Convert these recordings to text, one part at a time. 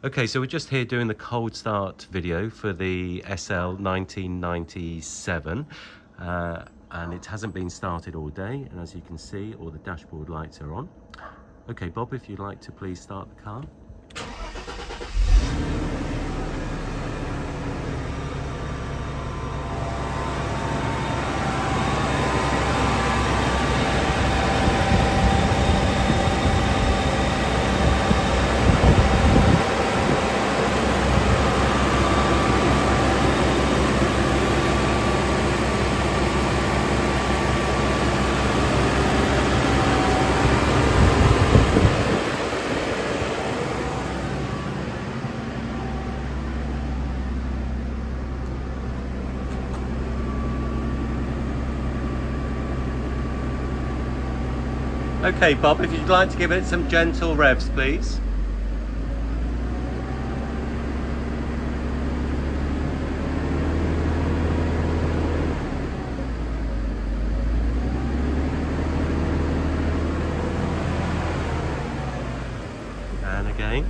Okay, so we're just here doing the cold start video for the SL1997 and it hasn't been started all day, and as you can see all the dashboard lights are on. Okay Bob, if you'd like to please start the car. Okay Bob, if you'd like to give it some gentle revs please. And again.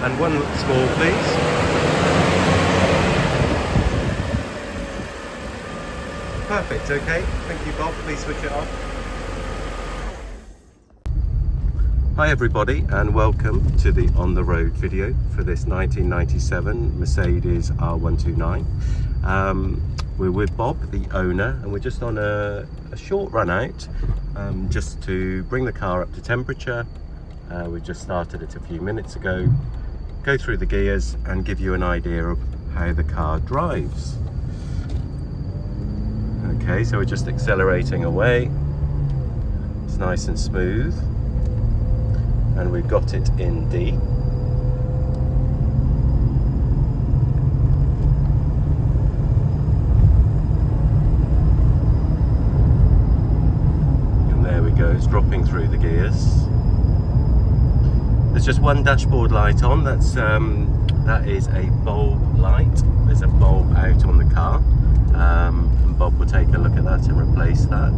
And one small please. Perfect, okay. Thank you Bob, please switch it off. Hi everybody and welcome to the on the road video for this 1997 Mercedes R129. We're with Bob, the owner, and we're just on a short run out just to bring the car up to temperature. We just started it a few minutes ago, go through the gears and give you an idea of how the car drives. Okay, so we're just accelerating away. It's nice and smooth. And we've got it in D. And there we go, it's dropping through the gears. There's just one dashboard light on, that is a bulb light. There's a bulb out on the car. And Bob will take a look at that and replace that.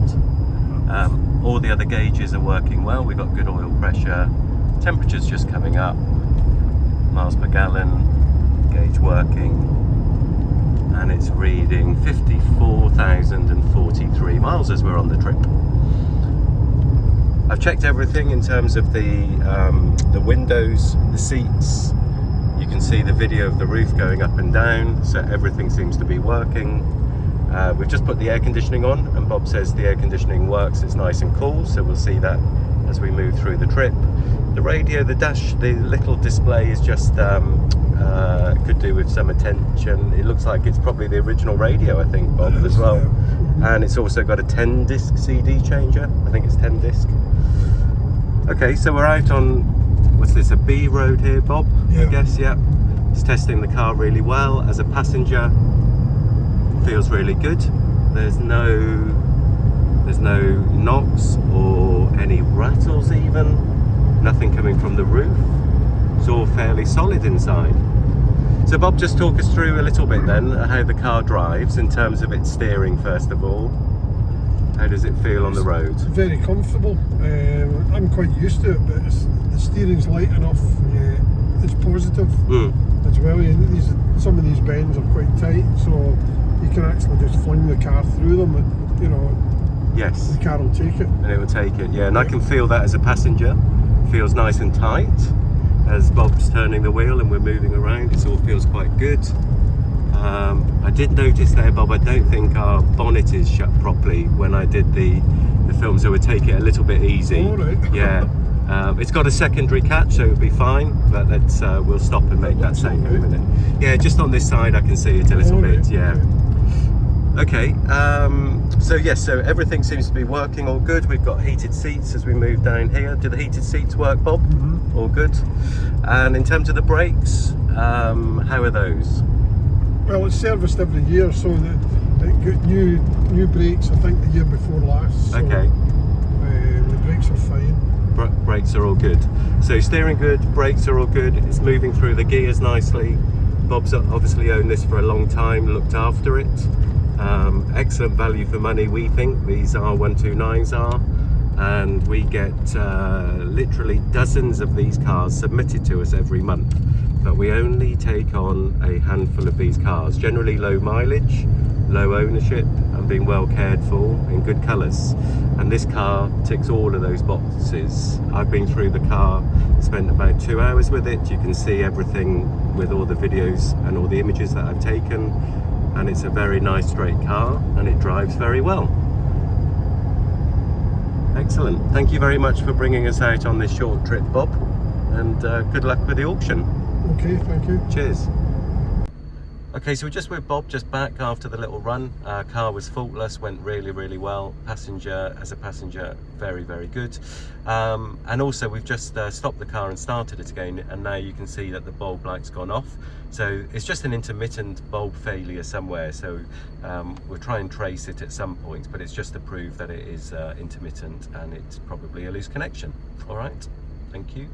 All the other gauges are working well. We've got good oil pressure, temperature's just coming up, miles per gallon, gauge working, and it's reading 54,043 miles as we're on the trip. I've checked everything in terms of the windows, the seats. You can see the video of the roof going up and down, so everything seems to be working. We've just put the air conditioning on and Bob says the air conditioning works, it's nice and cool, so we'll see that as we move through the trip. The radio, the little display is just could do with some attention. It looks like it's probably the original radio, I think, Bob, as well. And it's also got a 10 disc CD changer. I think it's 10 disc. Okay, so we're out on, what's this, a B road here, Bob? Yeah. I guess, yeah. It's testing the car really well. As a passenger, feels really good. There's no knocks or any rattles even. Nothing coming from the roof. It's all fairly solid inside. So Bob, just talk us through a little bit then how the car drives in terms of its steering first of all. How does it feel on the road? It's very comfortable. I'm quite used to it, but the steering's light enough. It's positive as well. Some of these bends are quite tight, so you can actually just fling the car through them, and, you know. Yes. The car will take it. And it will take it, yeah. And I can feel that as a passenger. It feels nice and tight as Bob's turning the wheel and we're moving around. It all feels quite good. I did notice there, Bob, I don't think our bonnet is shut properly when I did the film, so we'll take it a little bit easy. All right. Yeah. It's got a secondary catch, so it'll be fine, but we'll stop and make that safe in a minute. Yeah, just on this side I can see it a little bit, yeah. Okay, so yes, so everything seems to be working all good. We've got heated seats as we move down here. Do the heated seats work, Bob? Mm-hmm. All good. And in terms of the brakes, how are those? Well, it's serviced every year, so it got new brakes, I think, the year before last. So, okay. The brakes are fine. Brakes are all good. So steering good, brakes are all good. It's moving through the gears nicely. Bob's obviously owned this for a long time, looked after it. Excellent value for money, we think these R129s are. and we get literally dozens of these cars submitted to us every month, but we only take on a handful of these cars, generally low mileage, low ownership, and being well cared for, in good colours. And this car ticks all of those boxes. I've been through the car, spent about 2 hours with it. You can see everything with all the videos and all the images that I've taken, and it's a very nice straight car, and it drives very well. Excellent. Thank you very much for bringing us out on this short trip, Bob, and good luck with the auction. Okay, thank you. Cheers. Okay, so we're just with Bob, just back after the little run. Car was faultless, went really well. Passenger, as a passenger, very good. And also we've just stopped the car and started it again, and now you can see that the bulb light's gone off. So it's just an intermittent bulb failure somewhere. So we'll try and trace it at some point, but it's just to prove that it is intermittent and it's probably a loose connection. All right, thank you.